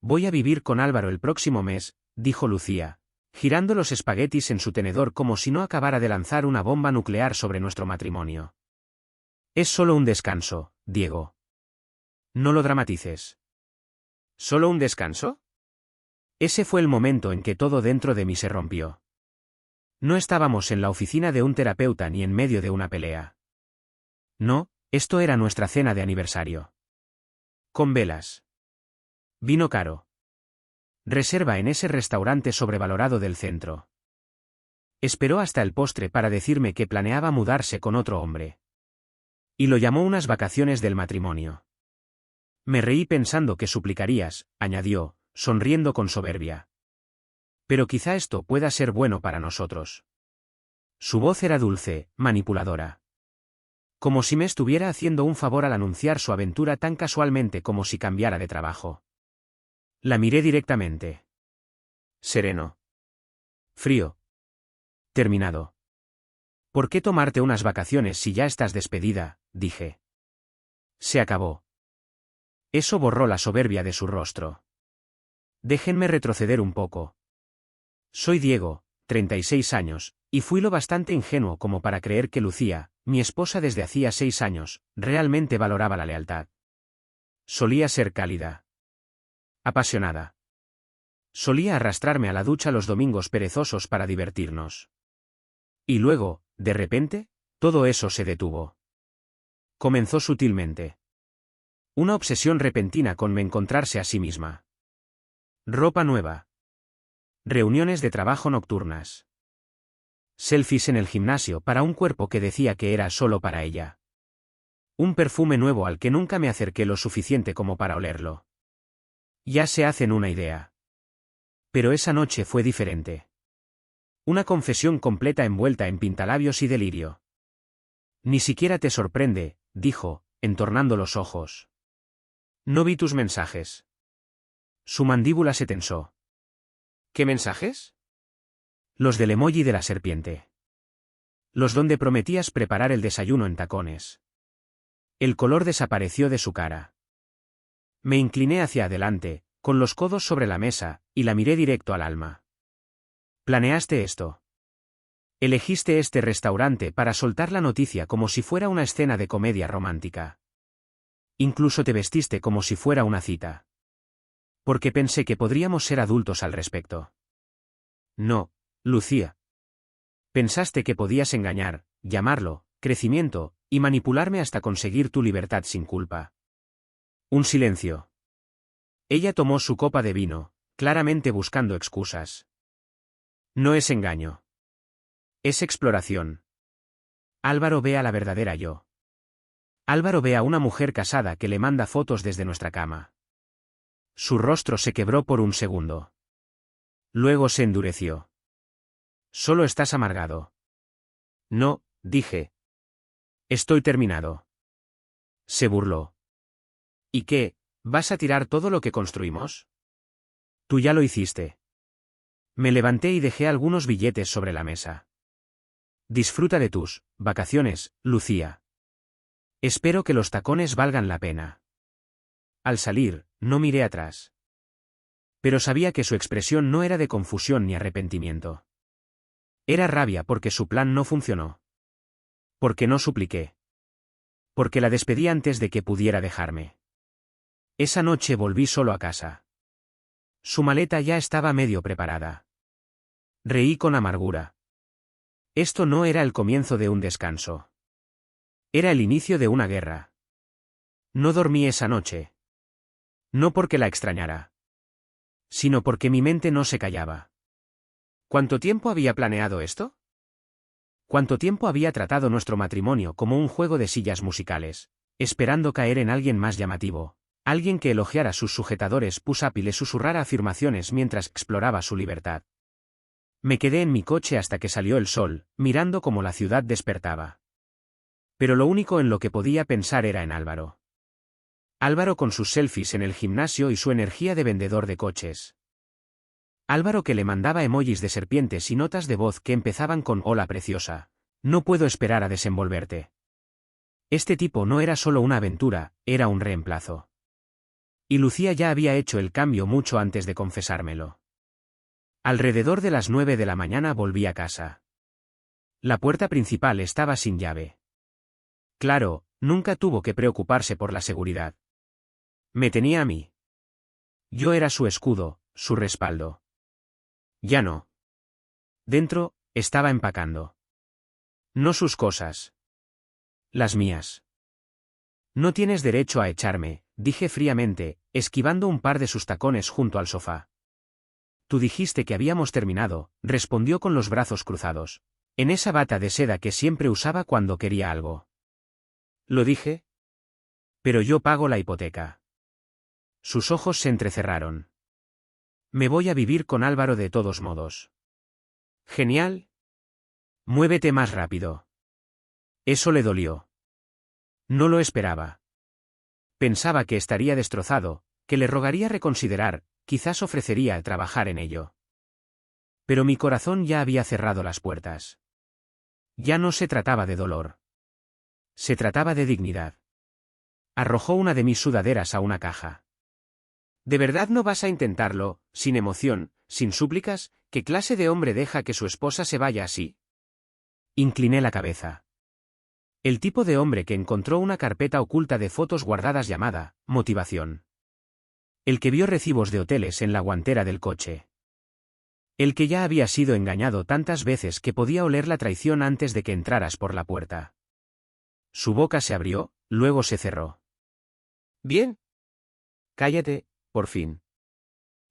Voy a vivir con Álvaro el próximo mes, dijo Lucía, girando los espaguetis en su tenedor como si no acabara de lanzar una bomba nuclear sobre nuestro matrimonio. Es solo un descanso, Diego. No lo dramatices. ¿Solo un descanso? Ese fue el momento en que todo dentro de mí se rompió. No estábamos en la oficina de un terapeuta ni en medio de una pelea. No, esto era nuestra cena de aniversario. Con velas. Vino caro. Reserva en ese restaurante sobrevalorado del centro. Esperó hasta el postre para decirme que planeaba mudarse con otro hombre. Y lo llamó unas vacaciones del matrimonio. Me reí pensando que suplicarías, añadió, sonriendo con soberbia. Pero quizá esto pueda ser bueno para nosotros. Su voz era dulce, manipuladora. Como si me estuviera haciendo un favor al anunciar su aventura tan casualmente como si cambiara de trabajo. La miré directamente. Sereno. Frío. Terminado. ¿Por qué tomarte unas vacaciones si ya estás despedida? Dije. Se acabó. Eso borró la soberbia de su rostro. Déjenme retroceder un poco. Soy Diego, 36 años, y fui lo bastante ingenuo como para creer que Lucía, mi esposa desde hacía 6 años, realmente valoraba la lealtad. Solía ser cálida. Apasionada. Solía arrastrarme a la ducha los domingos perezosos para divertirnos. Y luego, de repente, todo eso se detuvo. Comenzó sutilmente. Una obsesión repentina con me encontrarse a sí misma. Ropa nueva. Reuniones de trabajo nocturnas. Selfies en el gimnasio para un cuerpo que decía que era solo para ella. Un perfume nuevo al que nunca me acerqué lo suficiente como para olerlo. Ya se hacen una idea. Pero esa noche fue diferente. Una confesión completa envuelta en pintalabios y delirio. Ni siquiera te sorprende, dijo, entornando los ojos. No vi tus mensajes. Su mandíbula se tensó. ¿Qué mensajes? Los del emoji de la serpiente. Los donde prometías preparar el desayuno en tacones. El color desapareció de su cara. Me incliné hacia adelante, con los codos sobre la mesa, y la miré directo al alma. ¿Planeaste esto? Elegiste este restaurante para soltar la noticia como si fuera una escena de comedia romántica. Incluso te vestiste como si fuera una cita. Porque pensé que podríamos ser adultos al respecto. No, Lucía. Pensaste que podías engañar, llamarlo, crecimiento, y manipularme hasta conseguir tu libertad sin culpa. Un silencio. Ella tomó su copa de vino, claramente buscando excusas. No es engaño. Es exploración. Álvaro ve a la verdadera yo. Álvaro ve a una mujer casada que le manda fotos desde nuestra cama. Su rostro se quebró por un segundo. Luego se endureció. Solo estás amargado. No, dije. Estoy terminado. Se burló. ¿Y qué? ¿Vas a tirar todo lo que construimos? Tú ya lo hiciste. Me levanté y dejé algunos billetes sobre la mesa. Disfruta de tus vacaciones, Lucía. Espero que los tacones valgan la pena. Al salir, no miré atrás. Pero sabía que su expresión no era de confusión ni arrepentimiento. Era rabia porque su plan no funcionó. Porque no supliqué. Porque la despedí antes de que pudiera dejarme. Esa noche volví solo a casa. Su maleta ya estaba medio preparada. Reí con amargura. Esto no era el comienzo de un descanso. Era el inicio de una guerra. No dormí esa noche. No porque la extrañara. Sino porque mi mente no se callaba. ¿Cuánto tiempo había planeado esto? ¿Cuánto tiempo había tratado nuestro matrimonio como un juego de sillas musicales, esperando caer en alguien más llamativo, alguien que elogiara sus sujetadores push-up y le susurrara afirmaciones mientras exploraba su libertad? Me quedé en mi coche hasta que salió el sol, mirando cómo la ciudad despertaba. Pero lo único en lo que podía pensar era en Álvaro. Álvaro con sus selfies en el gimnasio y su energía de vendedor de coches. Álvaro que le mandaba emojis de serpientes y notas de voz que empezaban con «Hola preciosa, no puedo esperar a desenvolverte». Este tipo no era solo una aventura, era un reemplazo. Y Lucía ya había hecho el cambio mucho antes de confesármelo. Alrededor de las 9 de la mañana volví a casa. La puerta principal estaba sin llave. Claro, nunca tuvo que preocuparse por la seguridad. Me tenía a mí. Yo era su escudo, su respaldo. Ya no. Dentro, estaba empacando. No sus cosas. Las mías. No tienes derecho a echarme, dije fríamente, esquivando un par de sus tacones junto al sofá. Tú dijiste que habíamos terminado, respondió con los brazos cruzados. En esa bata de seda que siempre usaba cuando quería algo. ¿Lo dije? Pero yo pago la hipoteca. Sus ojos se entrecerraron. Me voy a vivir con Álvaro de todos modos. Genial. Muévete más rápido. Eso le dolió. No lo esperaba. Pensaba que estaría destrozado, que le rogaría reconsiderar, quizás ofrecería trabajar en ello. Pero mi corazón ya había cerrado las puertas. Ya no se trataba de dolor. Se trataba de dignidad. Arrojó una de mis sudaderas a una caja. ¿De verdad no vas a intentarlo, sin emoción, sin súplicas? ¿Qué clase de hombre deja que su esposa se vaya así? Incliné la cabeza. El tipo de hombre que encontró una carpeta oculta de fotos guardadas llamada motivación. El que vio recibos de hoteles en la guantera del coche. El que ya había sido engañado tantas veces que podía oler la traición antes de que entraras por la puerta. Su boca se abrió, luego se cerró. Bien. Cállate, por fin.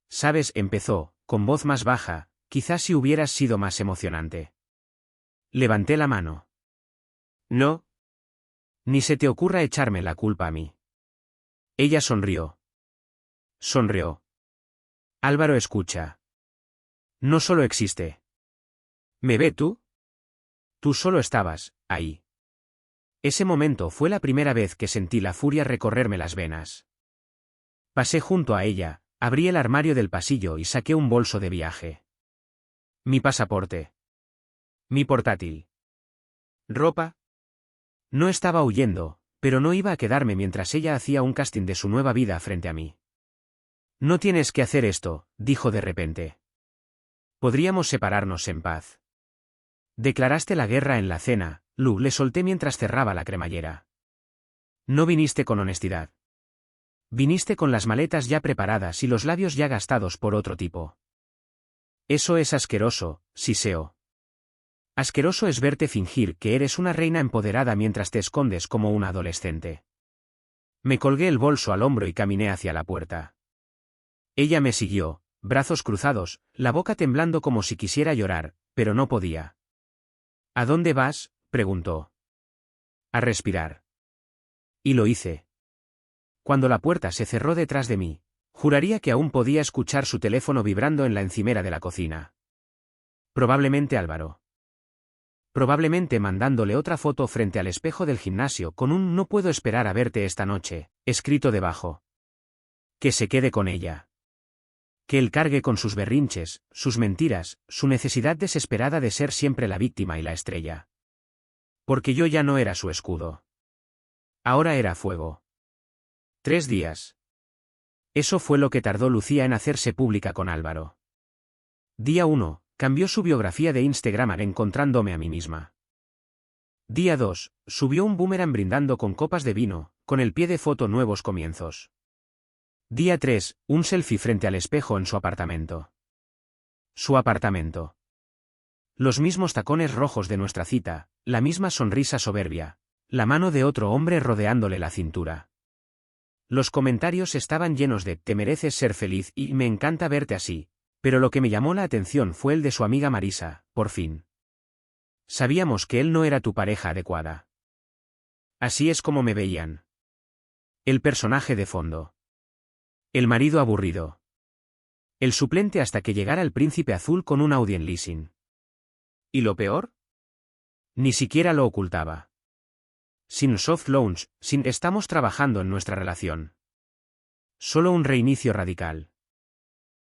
Sabes, empezó, con voz más baja, quizás si hubieras sido más emocionante. Levanté la mano. No. Ni se te ocurra echarme la culpa a mí. Ella sonrió. Sonrió. Álvaro, escucha. No solo existe. ¿Me ve tú? Tú solo estabas, ahí. Ese momento fue la primera vez que sentí la furia recorrerme las venas. Pasé junto a ella, abrí el armario del pasillo y saqué un bolso de viaje. Mi pasaporte. Mi portátil. ¿Ropa? No estaba huyendo, pero no iba a quedarme mientras ella hacía un casting de su nueva vida frente a mí. No tienes que hacer esto, dijo de repente. Podríamos separarnos en paz. Declaraste la guerra en la cena, Lu, le solté mientras cerraba la cremallera. No viniste con honestidad. Viniste con las maletas ya preparadas y los labios ya gastados por otro tipo. Eso es asqueroso, siseo. Asqueroso es verte fingir que eres una reina empoderada mientras te escondes como una adolescente. Me colgué el bolso al hombro y caminé hacia la puerta. Ella me siguió, brazos cruzados, la boca temblando como si quisiera llorar, pero no podía. ¿A dónde vas?, preguntó. A respirar. Y lo hice. Cuando la puerta se cerró detrás de mí, juraría que aún podía escuchar su teléfono vibrando en la encimera de la cocina. Probablemente Álvaro. Probablemente mandándole otra foto frente al espejo del gimnasio con un "no puedo esperar a verte esta noche", escrito debajo. Que se quede con ella. Que él cargue con sus berrinches, sus mentiras, su necesidad desesperada de ser siempre la víctima y la estrella. Porque yo ya no era su escudo. Ahora era fuego. 3 días. Eso fue lo que tardó Lucía en hacerse pública con Álvaro. Día 1. Cambió su biografía de Instagram encontrándome a mí misma. Día 2. Subió un boomerang brindando con copas de vino, con el pie de foto nuevos comienzos. Día 3. Un selfie frente al espejo en su apartamento. Su apartamento. Los mismos tacones rojos de nuestra cita, la misma sonrisa soberbia, la mano de otro hombre rodeándole la cintura. Los comentarios estaban llenos de "te mereces ser feliz" y "me encanta verte así", pero lo que me llamó la atención fue el de su amiga Marisa, por fin. Sabíamos que él no era tu pareja adecuada. Así es como me veían. El personaje de fondo. El marido aburrido. El suplente hasta que llegara el príncipe azul con un Audi en leasing. ¿Y lo peor? Ni siquiera lo ocultaba. Sin soft launch, sin "estamos trabajando en nuestra relación". Solo un reinicio radical.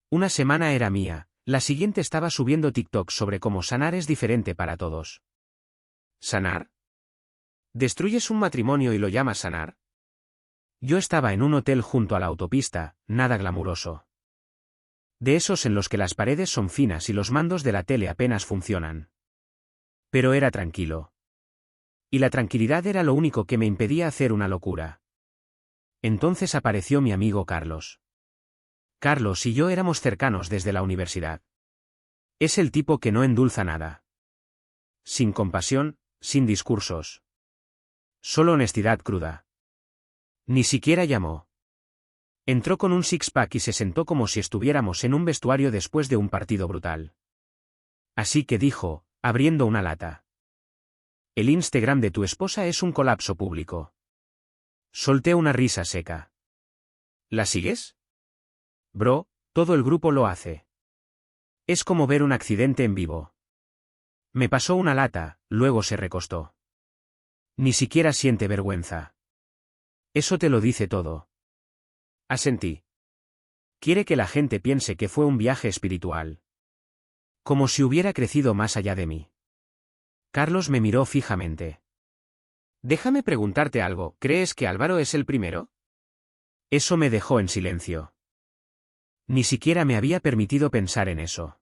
Una semana era mía, la siguiente estaba subiendo TikTok sobre cómo sanar es diferente para todos. ¿Sanar? ¿Destruyes un matrimonio y lo llamas sanar? Yo estaba en un hotel junto a la autopista, nada glamuroso. De esos en los que las paredes son finas y los mandos de la tele apenas funcionan. Pero era tranquilo. Y la tranquilidad era lo único que me impedía hacer una locura. Entonces apareció mi amigo Carlos. Carlos y yo éramos cercanos desde la universidad. Es el tipo que no endulza nada. Sin compasión, sin discursos. Solo honestidad cruda. Ni siquiera llamó. Entró con un six-pack y se sentó como si estuviéramos en un vestuario después de un partido brutal. Así que dijo, abriendo una lata. El Instagram de tu esposa es un colapso público. Solté una risa seca. ¿La sigues? Bro, todo el grupo lo hace. Es como ver un accidente en vivo. Me pasó una lata, luego se recostó. Ni siquiera siente vergüenza. Eso te lo dice todo. Asentí. Quiere que la gente piense que fue un viaje espiritual. Como si hubiera crecido más allá de mí. Carlos me miró fijamente. Déjame preguntarte algo, ¿crees que Álvaro es el primero? Eso me dejó en silencio. Ni siquiera me había permitido pensar en eso.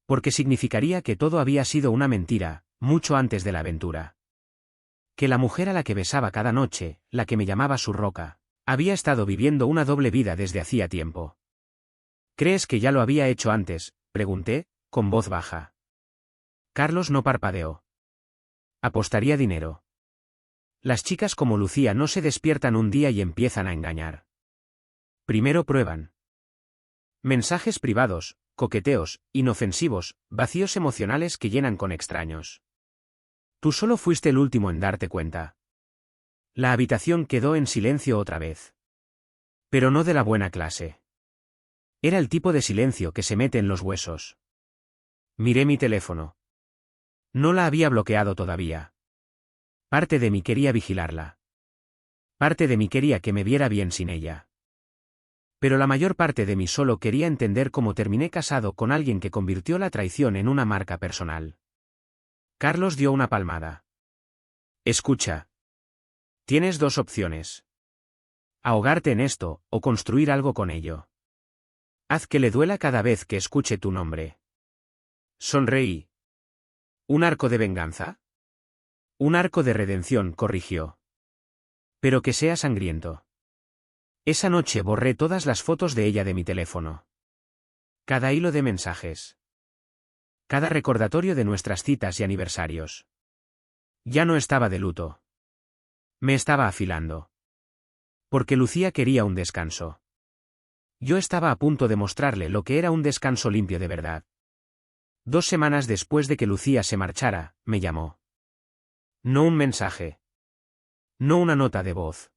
Porque significaría que todo había sido una mentira, mucho antes de la aventura. Que la mujer a la que besaba cada noche, la que me llamaba su roca, había estado viviendo una doble vida desde hacía tiempo. ¿Crees que ya lo había hecho antes?, pregunté, con voz baja. Carlos no parpadeó. Apostaría dinero. Las chicas como Lucía no se despiertan un día y empiezan a engañar. Primero prueban. Mensajes privados, coqueteos, inofensivos, vacíos emocionales que llenan con extraños. Tú solo fuiste el último en darte cuenta. La habitación quedó en silencio otra vez. Pero no de la buena clase. Era el tipo de silencio que se mete en los huesos. Miré mi teléfono. No la había bloqueado todavía. Parte de mí quería vigilarla. Parte de mí quería que me viera bien sin ella. Pero la mayor parte de mí solo quería entender cómo terminé casado con alguien que convirtió la traición en una marca personal. Carlos dio una palmada. Escucha. Tienes dos opciones. Ahogarte en esto, o construir algo con ello. Haz que le duela cada vez que escuche tu nombre. Sonreí. ¿Un arco de venganza? Un arco de redención, corrigió. Pero que sea sangriento. Esa noche borré todas las fotos de ella de mi teléfono. Cada hilo de mensajes. Cada recordatorio de nuestras citas y aniversarios. Ya no estaba de luto. Me estaba afilando. Porque Lucía quería un descanso. Yo estaba a punto de mostrarle lo que era un descanso limpio de verdad. 2 semanas después de que Lucía se marchara, me llamó. No un mensaje. No una nota de voz.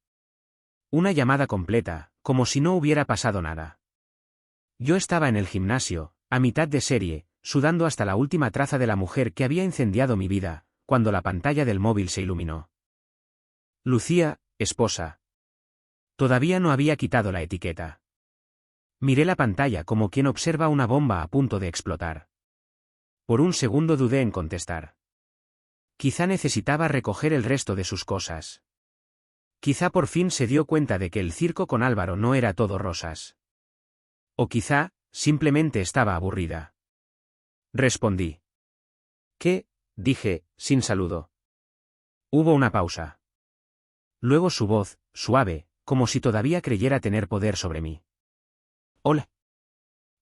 Una llamada completa, como si no hubiera pasado nada. Yo estaba en el gimnasio, a mitad de serie, sudando hasta la última traza de la mujer que había incendiado mi vida, cuando la pantalla del móvil se iluminó. Lucía, esposa. Todavía no había quitado la etiqueta. Miré la pantalla como quien observa una bomba a punto de explotar. Por un segundo dudé en contestar. Quizá necesitaba recoger el resto de sus cosas. Quizá por fin se dio cuenta de que el circo con Álvaro no era todo rosas. O quizá, simplemente estaba aburrida. Respondí. ¿Qué? Dije, sin saludo. Hubo una pausa. Luego su voz, suave, como si todavía creyera tener poder sobre mí. Hola.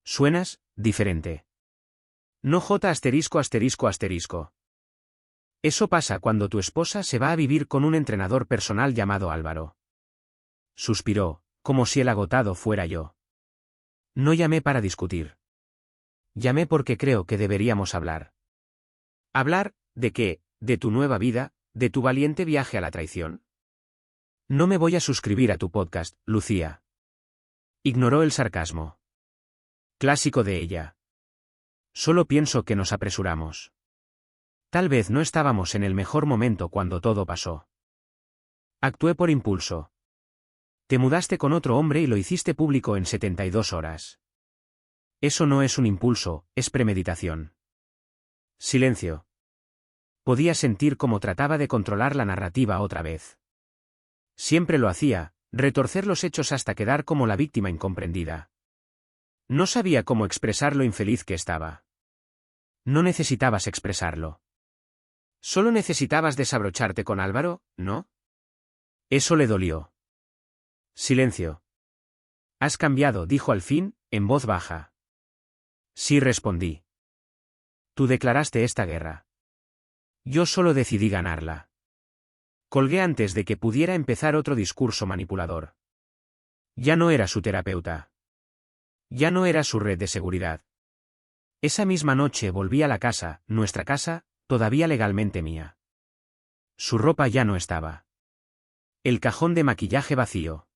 Suenas, diferente. No J asterisco asterisco asterisco. Eso pasa cuando tu esposa se va a vivir con un entrenador personal llamado Álvaro. Suspiró, como si el agotado fuera yo. No llamé para discutir. Llamé porque creo que deberíamos hablar. ¿Hablar, de qué? ¿De tu nueva vida? ¿De tu valiente viaje a la traición? No me voy a suscribir a tu podcast, Lucía. Ignoró el sarcasmo. Clásico de ella. Solo pienso que nos apresuramos. Tal vez no estábamos en el mejor momento cuando todo pasó. Actué por impulso. Te mudaste con otro hombre y lo hiciste público en 72 horas. Eso no es un impulso, es premeditación. Silencio. Podía sentir cómo trataba de controlar la narrativa otra vez. Siempre lo hacía, Retorcer los hechos hasta quedar como la víctima incomprendida. No sabía cómo expresar lo infeliz que estaba. No necesitabas expresarlo. Solo necesitabas desabrocharte con Álvaro, ¿no? Eso le dolió. Silencio. Has cambiado, dijo al fin, en voz baja. Sí, respondí. Tú declaraste esta guerra. Yo solo decidí ganarla. Colgué antes de que pudiera empezar otro discurso manipulador. Ya no era su terapeuta. Ya no era su red de seguridad. Esa misma noche volví a la casa, nuestra casa, todavía legalmente mía. Su ropa ya no estaba. El cajón de maquillaje vacío.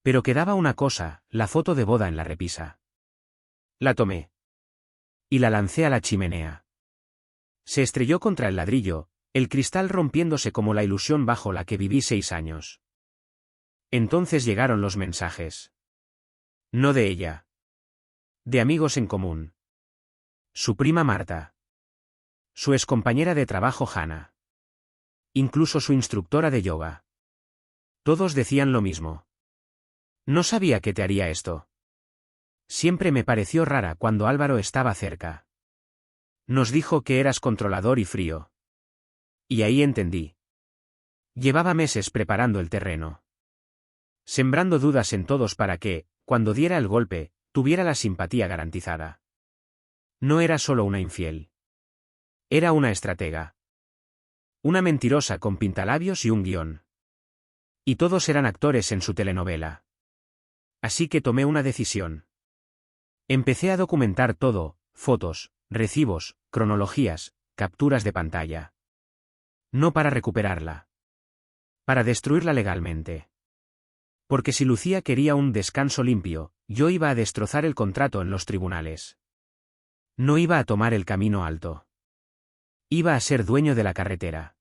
Pero quedaba una cosa, la foto de boda en la repisa. La tomé. Y la lancé a la chimenea. Se estrelló contra el ladrillo, el cristal rompiéndose como la ilusión bajo la que viví 6 años. Entonces llegaron los mensajes. No de ella. De amigos en común. Su prima Marta. Su excompañera de trabajo Hannah. Incluso su instructora de yoga. Todos decían lo mismo. No sabía que te haría esto. Siempre me pareció rara cuando Álvaro estaba cerca. Nos dijo que eras controlador y frío. Y ahí entendí. Llevaba meses preparando el terreno. Sembrando dudas en todos para que, cuando diera el golpe, tuviera la simpatía garantizada. No era solo una infiel. Era una estratega. Una mentirosa con pintalabios y un guión. Y todos eran actores en su telenovela. Así que tomé una decisión. Empecé a documentar todo, fotos, recibos, cronologías, capturas de pantalla. No para recuperarla. Para destruirla legalmente. Porque si Lucía quería un descanso limpio, yo iba a destrozar el contrato en los tribunales. No iba a tomar el camino alto. Iba a ser dueño de la carretera.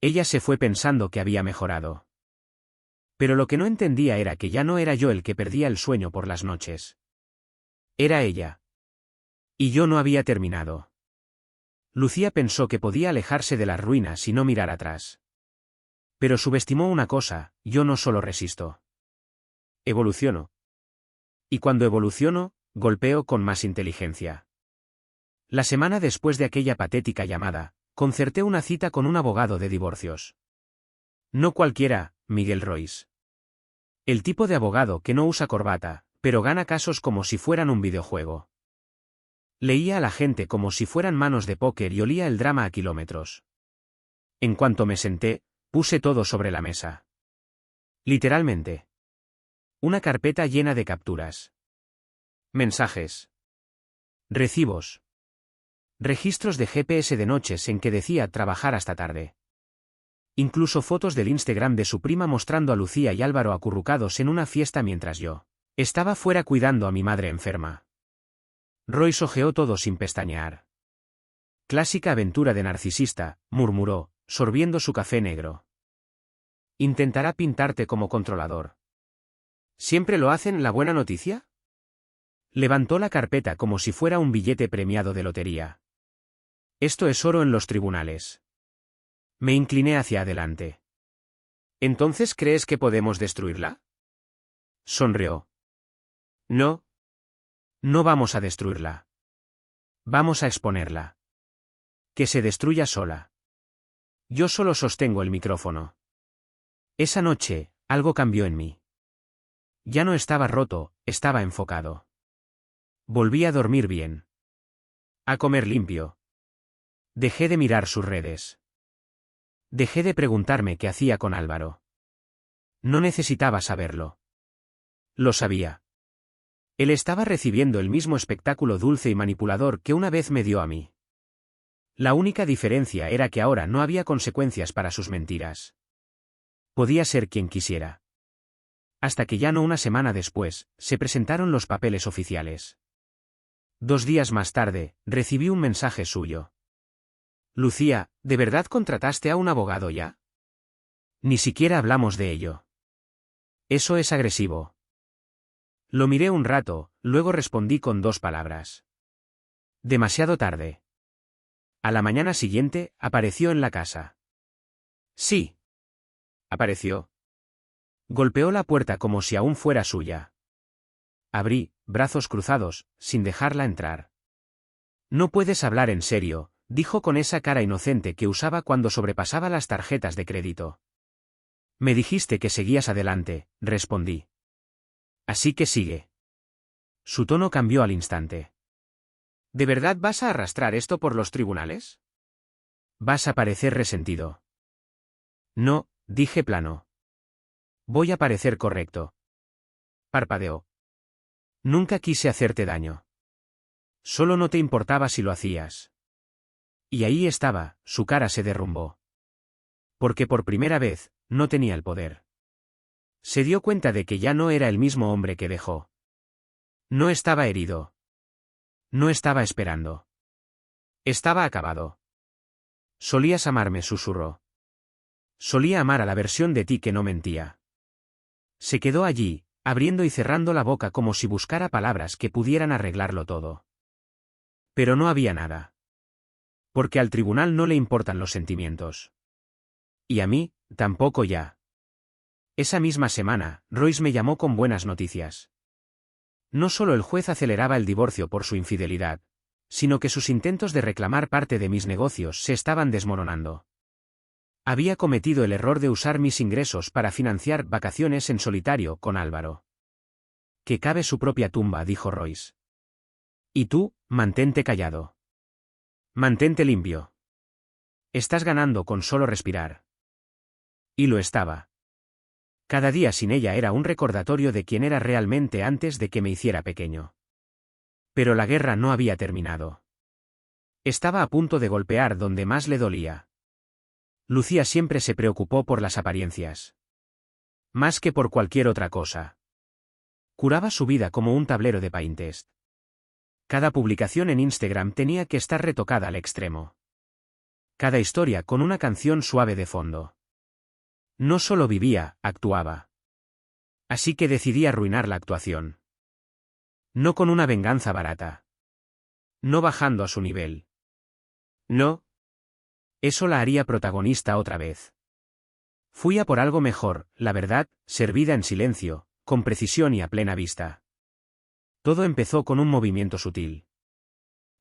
Ella se fue pensando que había mejorado. Pero lo que no entendía era que ya no era yo el que perdía el sueño por las noches. Era ella. Y yo no había terminado. Lucía pensó que podía alejarse de las ruinas y no mirar atrás. Pero subestimó una cosa, yo no solo resisto. Evoluciono. Y cuando evoluciono, golpeo con más inteligencia. La semana después de aquella patética llamada, concerté una cita con un abogado de divorcios. No cualquiera, Miguel Royce. El tipo de abogado que no usa corbata, pero gana casos como si fueran un videojuego. Leía a la gente como si fueran manos de póker y olía el drama a kilómetros. En cuanto me senté, puse todo sobre la mesa. Literalmente. Una carpeta llena de capturas. Mensajes. Recibos. Registros de GPS de noches en que decía trabajar hasta tarde. Incluso fotos del Instagram de su prima mostrando a Lucía y Álvaro acurrucados en una fiesta mientras yo estaba fuera cuidando a mi madre enferma. Royce hojeó todo sin pestañear. Clásica aventura de narcisista, murmuró, sorbiendo su café negro. Intentará pintarte como controlador. ¿Siempre lo hacen? ¿La buena noticia? Levantó la carpeta como si fuera un billete premiado de lotería. Esto es oro en los tribunales. Me incliné hacia adelante. ¿Entonces crees que podemos destruirla? Sonrió. No. No vamos a destruirla. Vamos a exponerla. Que se destruya sola. Yo solo sostengo el micrófono. Esa noche, algo cambió en mí. Ya no estaba roto, estaba enfocado. Volví a dormir bien. A comer limpio. Dejé de mirar sus redes. Dejé de preguntarme qué hacía con Álvaro. No necesitaba saberlo. Lo sabía. Él estaba recibiendo el mismo espectáculo dulce y manipulador que una vez me dio a mí. La única diferencia era que ahora no había consecuencias para sus mentiras. Podía ser quien quisiera. Hasta que ya no una semana después, se presentaron los papeles oficiales. 2 días más tarde, recibí un mensaje suyo. Lucía, ¿de verdad contrataste a un abogado ya? Ni siquiera hablamos de ello. Eso es agresivo. Lo miré un rato, luego respondí con 2 palabras. Demasiado tarde. A la mañana siguiente, apareció en la casa. Sí. Apareció. Golpeó la puerta como si aún fuera suya. Abrí, brazos cruzados, sin dejarla entrar. No puedes hablar en serio, dijo con esa cara inocente que usaba cuando sobrepasaba las tarjetas de crédito. Me dijiste que seguías adelante, respondí. Así que sigue. Su tono cambió al instante. ¿De verdad vas a arrastrar esto por los tribunales? Vas a parecer resentido. No, dije plano. Voy a parecer correcto. Parpadeó. Nunca quise hacerte daño. Solo no te importaba si lo hacías. Y ahí estaba, su cara se derrumbó. Porque por primera vez, no tenía el poder. Se dio cuenta de que ya no era el mismo hombre que dejó. No estaba herido. No estaba esperando. Estaba acabado. Solías amarme, susurró. Solía amar a la versión de ti que no mentía. Se quedó allí, abriendo y cerrando la boca como si buscara palabras que pudieran arreglarlo todo. Pero no había nada. Porque al tribunal no le importan los sentimientos. Y a mí, tampoco ya. Esa misma semana, Royce me llamó con buenas noticias. No solo el juez aceleraba el divorcio por su infidelidad, sino que sus intentos de reclamar parte de mis negocios se estaban desmoronando. Había cometido el error de usar mis ingresos para financiar vacaciones en solitario con Álvaro. Que cabe su propia tumba, dijo Royce. Y tú, mantente callado. Mantente limpio. Estás ganando con solo respirar. Y lo estaba. Cada día sin ella era un recordatorio de quién era realmente antes de que me hiciera pequeño. Pero la guerra no había terminado. Estaba a punto de golpear donde más le dolía. Lucía siempre se preocupó por las apariencias. Más que por cualquier otra cosa. Curaba su vida como un tablero de Pinterest. Cada publicación en Instagram tenía que estar retocada al extremo. Cada historia con una canción suave de fondo. No solo vivía, actuaba. Así que decidí arruinar la actuación. No con una venganza barata. No bajando a su nivel. No. Eso la haría protagonista otra vez. Fui a por algo mejor, la verdad, servida en silencio, con precisión y a plena vista. Todo empezó con un movimiento sutil.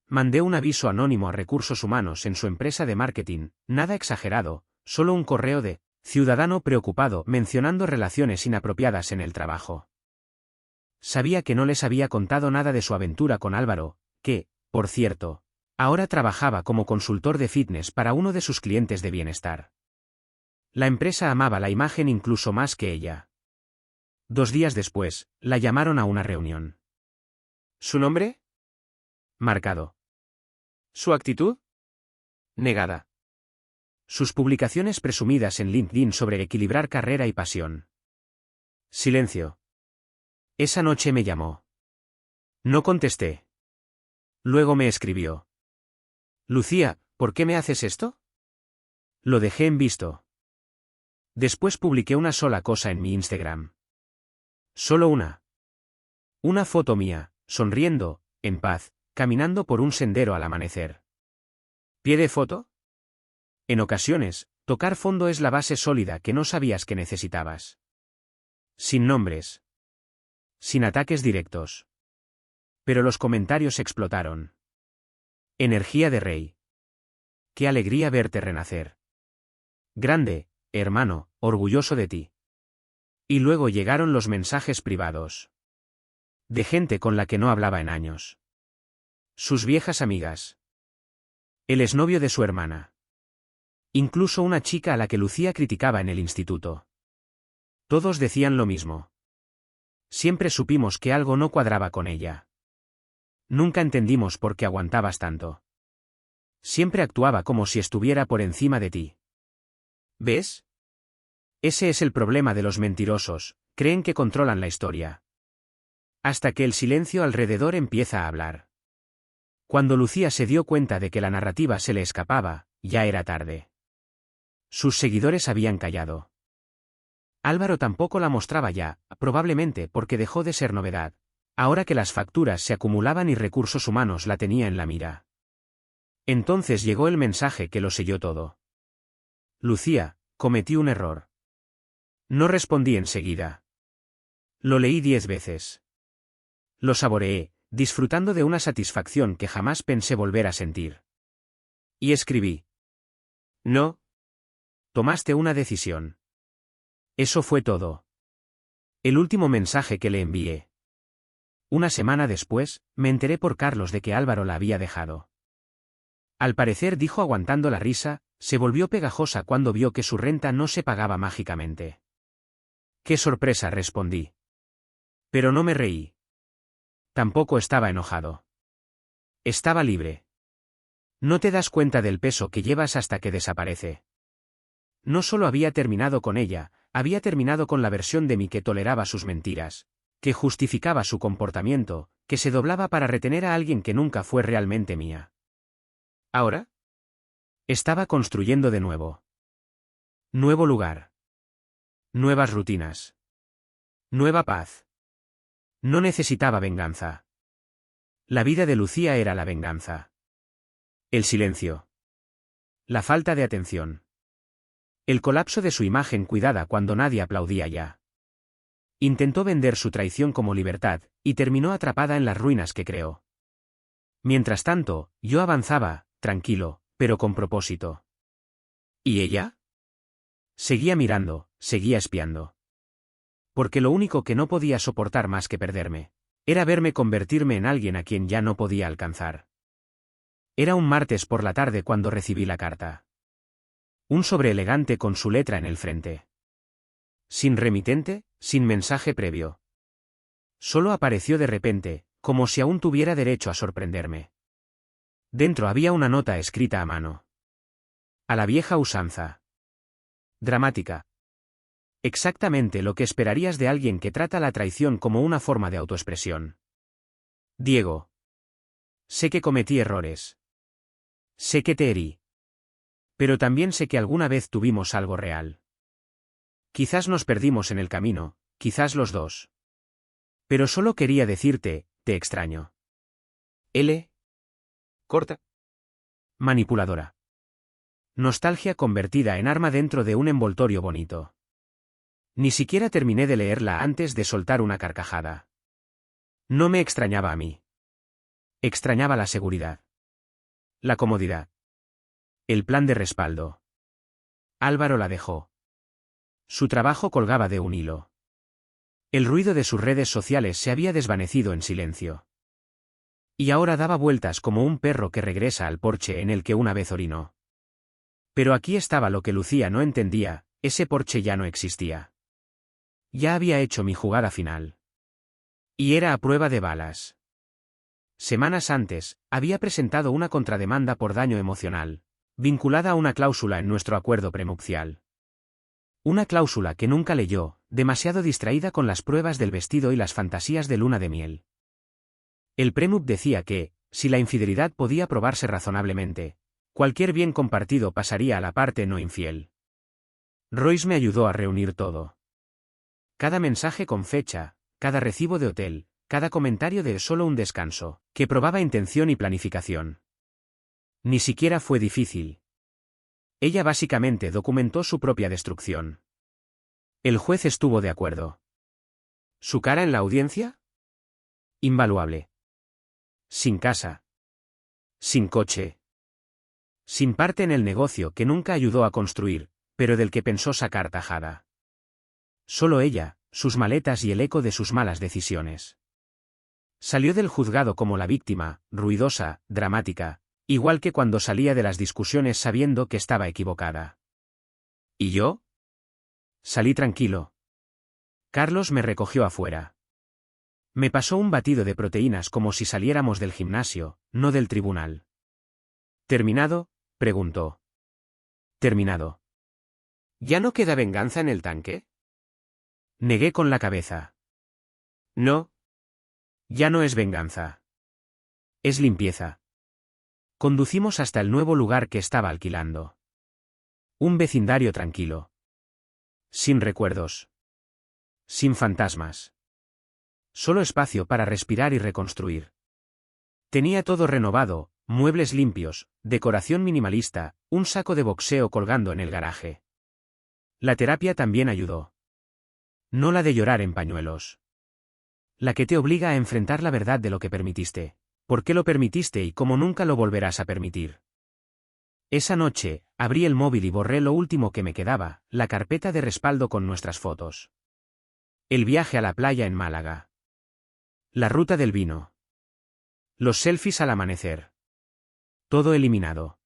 Mandé un aviso anónimo a recursos humanos en su empresa de marketing, nada exagerado, solo un correo de ciudadano preocupado mencionando relaciones inapropiadas en el trabajo. Sabía que no les había contado nada de su aventura con Álvaro, que, por cierto, ahora trabajaba como consultor de fitness para uno de sus clientes de bienestar. La empresa amaba la imagen incluso más que ella. 2 días después, la llamaron a una reunión. ¿Su nombre? Marcado. ¿Su actitud? Negada. Sus publicaciones presumidas en LinkedIn sobre equilibrar carrera y pasión. Silencio. Esa noche me llamó. No contesté. Luego me escribió. Lucía, ¿por qué me haces esto? Lo dejé en visto. Después publiqué una sola cosa en mi Instagram. Solo una. Una foto mía, sonriendo, en paz, caminando por un sendero al amanecer. ¿Pie de foto? En ocasiones, tocar fondo es la base sólida que no sabías que necesitabas. Sin nombres. Sin ataques directos. Pero los comentarios explotaron. Energía de rey. Qué alegría verte renacer. Grande, hermano, orgulloso de ti. Y luego llegaron los mensajes privados. De gente con la que no hablaba en años. Sus viejas amigas. El exnovio de su hermana. Incluso una chica a la que Lucía criticaba en el instituto. Todos decían lo mismo. Siempre supimos que algo no cuadraba con ella. Nunca entendimos por qué aguantabas tanto. Siempre actuaba como si estuviera por encima de ti. ¿Ves? Ese es el problema de los mentirosos, creen que controlan la historia. Hasta que el silencio alrededor empieza a hablar. Cuando Lucía se dio cuenta de que la narrativa se le escapaba, ya era tarde. Sus seguidores habían callado. Álvaro tampoco la mostraba ya, probablemente porque dejó de ser novedad, ahora que las facturas se acumulaban y recursos humanos la tenía en la mira. Entonces llegó el mensaje que lo selló todo. Lucía, cometí un error. No respondí enseguida. Lo leí 10 veces. Lo saboreé, disfrutando de una satisfacción que jamás pensé volver a sentir. Y escribí. No. Tomaste una decisión. Eso fue todo. El último mensaje que le envié. Una semana después, me enteré por Carlos de que Álvaro la había dejado. Al parecer, dijo aguantando la risa, se volvió pegajosa cuando vio que su renta no se pagaba mágicamente. ¡Qué sorpresa!, respondí. Pero no me reí. Tampoco estaba enojado. Estaba libre. No te das cuenta del peso que llevas hasta que desaparece. No solo había terminado con ella, había terminado con la versión de mí que toleraba sus mentiras, que justificaba su comportamiento, que se doblaba para retener a alguien que nunca fue realmente mía. ¿Ahora? Estaba construyendo de nuevo. Nuevo lugar. Nuevas rutinas. Nueva paz. No necesitaba venganza. La vida de Lucía era la venganza. El silencio. La falta de atención. El colapso de su imagen cuidada cuando nadie aplaudía ya. Intentó vender su traición como libertad, y terminó atrapada en las ruinas que creó. Mientras tanto, yo avanzaba, tranquilo, pero con propósito. ¿Y ella? Seguía mirando, seguía espiando. Porque lo único que no podía soportar más que perderme, era verme convertirme en alguien a quien ya no podía alcanzar. Era un martes por la tarde cuando recibí la carta. Un sobre elegante con su letra en el frente. Sin remitente, sin mensaje previo. Solo apareció de repente, como si aún tuviera derecho a sorprenderme. Dentro había una nota escrita a mano. A la vieja usanza. Dramática. Exactamente lo que esperarías de alguien que trata la traición como una forma de autoexpresión. Diego. Sé que cometí errores. Sé que te herí. Pero también sé que alguna vez tuvimos algo real. Quizás nos perdimos en el camino, quizás los dos. Pero solo quería decirte, te extraño. L. Corta. Manipuladora. Nostalgia convertida en arma dentro de un envoltorio bonito. Ni siquiera terminé de leerla antes de soltar una carcajada. No me extrañaba a mí. Extrañaba la seguridad. La comodidad. El plan de respaldo. Álvaro la dejó. Su trabajo colgaba de un hilo. El ruido de sus redes sociales se había desvanecido en silencio. Y ahora daba vueltas como un perro que regresa al porche en el que una vez orinó. Pero aquí estaba lo que Lucía no entendía, ese porche ya no existía. Ya había hecho mi jugada final. Y era a prueba de balas. Semanas antes, había presentado una contrademanda por daño emocional, vinculada a una cláusula en nuestro acuerdo prenupcial. Una cláusula que nunca leyó, demasiado distraída con las pruebas del vestido y las fantasías de luna de miel. El prenup decía que, si la infidelidad podía probarse razonablemente, cualquier bien compartido pasaría a la parte no infiel. Royce me ayudó a reunir todo. Cada mensaje con fecha, cada recibo de hotel, cada comentario de solo un descanso, que probaba intención y planificación. Ni siquiera fue difícil. Ella básicamente documentó su propia destrucción. El juez estuvo de acuerdo. ¿Su cara en la audiencia? Invaluable. Sin casa. Sin coche. Sin parte en el negocio que nunca ayudó a construir, pero del que pensó sacar tajada. Solo ella, sus maletas y el eco de sus malas decisiones. Salió del juzgado como la víctima, ruidosa, dramática, igual que cuando salía de las discusiones sabiendo que estaba equivocada. ¿Y yo? Salí tranquilo. Carlos me recogió afuera. Me pasó un batido de proteínas como si saliéramos del gimnasio, no del tribunal. ¿Terminado?, preguntó. Terminado. ¿Ya no queda venganza en el tanque? Negué con la cabeza. No. Ya no es venganza. Es limpieza. Conducimos hasta el nuevo lugar que estaba alquilando. Un vecindario tranquilo. Sin recuerdos. Sin fantasmas. Solo espacio para respirar y reconstruir. Tenía todo renovado, muebles limpios, decoración minimalista, un saco de boxeo colgando en el garaje. La terapia también ayudó. No la de llorar en pañuelos. La que te obliga a enfrentar la verdad de lo que permitiste, por qué lo permitiste y cómo nunca lo volverás a permitir. Esa noche, abrí el móvil y borré lo último que me quedaba, la carpeta de respaldo con nuestras fotos. El viaje a la playa en Málaga. La ruta del vino. Los selfies al amanecer. Todo eliminado.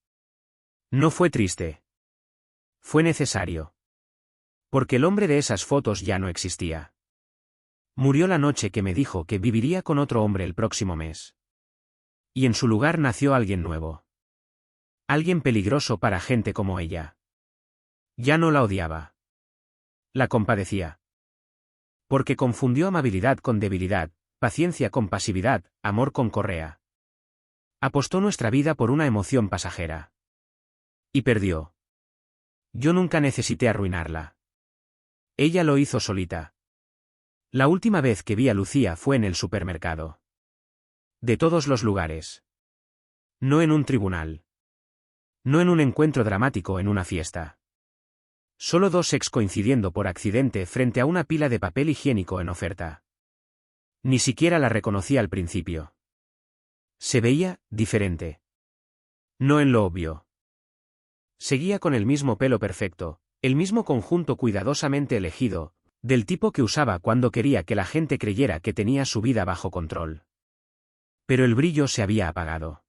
No fue triste. Fue necesario. Porque el hombre de esas fotos ya no existía. Murió la noche que me dijo que viviría con otro hombre el próximo mes. Y en su lugar nació alguien nuevo. Alguien peligroso para gente como ella. Ya no la odiaba. La compadecía. Porque confundió amabilidad con debilidad, paciencia con pasividad, amor con correa. Apostó nuestra vida por una emoción pasajera. Y perdió. Yo nunca necesité arruinarla. Ella lo hizo solita. La última vez que vi a Lucía fue en el supermercado. De todos los lugares. No en un tribunal. No en un encuentro dramático en una fiesta. Solo dos ex coincidiendo por accidente frente a una pila de papel higiénico en oferta. Ni siquiera la reconocí al principio. Se veía diferente. No en lo obvio. Seguía con el mismo pelo perfecto, el mismo conjunto cuidadosamente elegido, del tipo que usaba cuando quería que la gente creyera que tenía su vida bajo control. Pero el brillo se había apagado.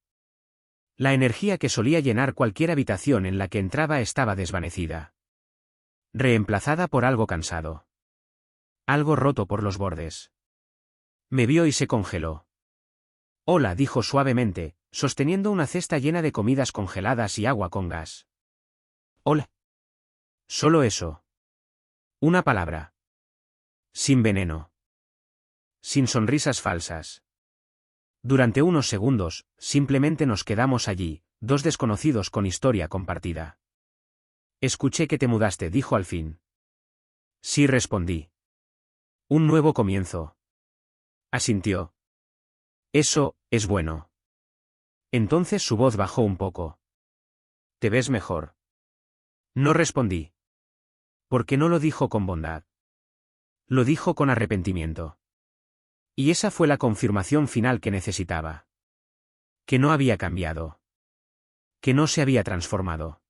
La energía que solía llenar cualquier habitación en la que entraba estaba desvanecida. Reemplazada por algo cansado. Algo roto por los bordes. Me vio y se congeló. Hola, dijo suavemente, sosteniendo una cesta llena de comidas congeladas y agua con gas. Hola. Solo eso. Una palabra. Sin veneno. Sin sonrisas falsas. Durante unos segundos, simplemente nos quedamos allí, dos desconocidos con historia compartida. Escuché que te mudaste, dijo al fin. Sí, respondí. Un nuevo comienzo. Asintió. Eso, es bueno. Entonces su voz bajó un poco. ¿Te ves mejor? No respondí. Porque no lo dijo con bondad. Lo dijo con arrepentimiento. Y esa fue la confirmación final que necesitaba. Que no había cambiado. Que no se había transformado.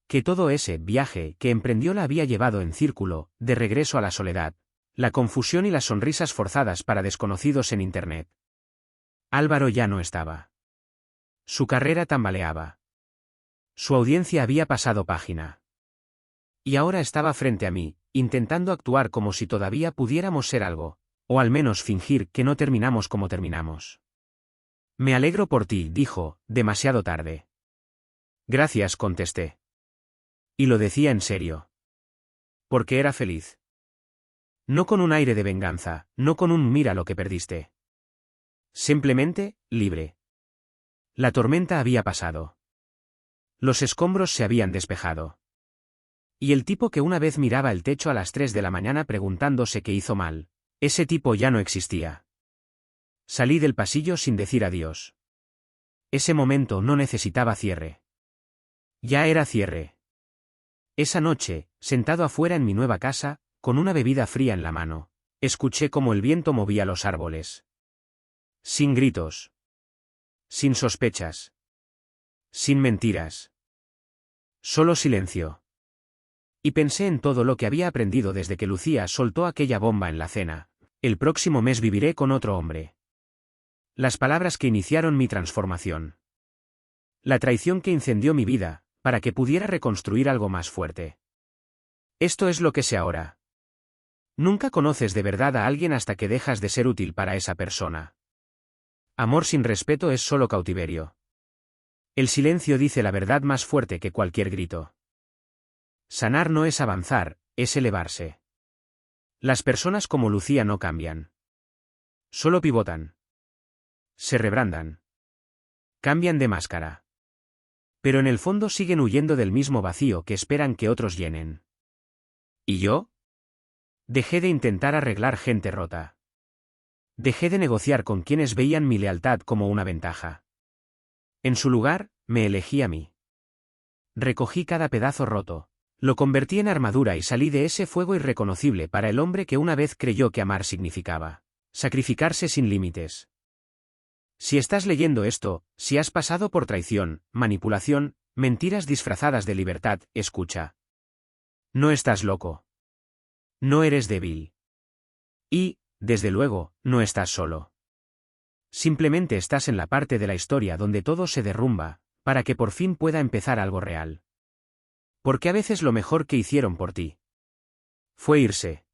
Que todo ese viaje que emprendió la había llevado en círculo, de regreso a la soledad, la confusión y las sonrisas forzadas para desconocidos en Internet. Álvaro ya no estaba. Su carrera tambaleaba. Su audiencia había pasado página. Y ahora estaba frente a mí, intentando actuar como si todavía pudiéramos ser algo, o al menos fingir que no terminamos como terminamos. Me alegro por ti, dijo, demasiado tarde. Gracias, contesté. Y lo decía en serio. Porque era feliz. No con un aire de venganza, no con un mira lo que perdiste. Simplemente, libre. La tormenta había pasado. Los escombros se habían despejado. Y el tipo que una vez miraba el techo a las 3 de la mañana preguntándose qué hizo mal, ese tipo ya no existía. Salí del pasillo sin decir adiós. Ese momento no necesitaba cierre. Ya era cierre. Esa noche, sentado afuera en mi nueva casa, con una bebida fría en la mano, escuché cómo el viento movía los árboles. Sin gritos. Sin sospechas. Sin mentiras. Solo silencio. Y pensé en todo lo que había aprendido desde que Lucía soltó aquella bomba en la cena. El próximo mes viviré con otro hombre. Las palabras que iniciaron mi transformación. La traición que incendió mi vida, para que pudiera reconstruir algo más fuerte. Esto es lo que sé ahora. Nunca conoces de verdad a alguien hasta que dejas de ser útil para esa persona. Amor sin respeto es solo cautiverio. El silencio dice la verdad más fuerte que cualquier grito. Sanar no es avanzar, es elevarse. Las personas como Lucía no cambian. Solo pivotan. Se rebrandan. Cambian de máscara. Pero en el fondo siguen huyendo del mismo vacío que esperan que otros llenen. ¿Y yo? Dejé de intentar arreglar gente rota. Dejé de negociar con quienes veían mi lealtad como una ventaja. En su lugar, me elegí a mí. Recogí cada pedazo roto, Lo convertí en armadura y salí de ese fuego irreconocible para el hombre que una vez creyó que amar significaba sacrificarse sin límites. Si estás leyendo esto, si has pasado por traición, manipulación, mentiras disfrazadas de libertad, escucha. No estás loco. No eres débil. Y, desde luego, no estás solo. Simplemente estás en la parte de la historia donde todo se derrumba, para que por fin pueda empezar algo real. Porque a veces lo mejor que hicieron por ti fue irse.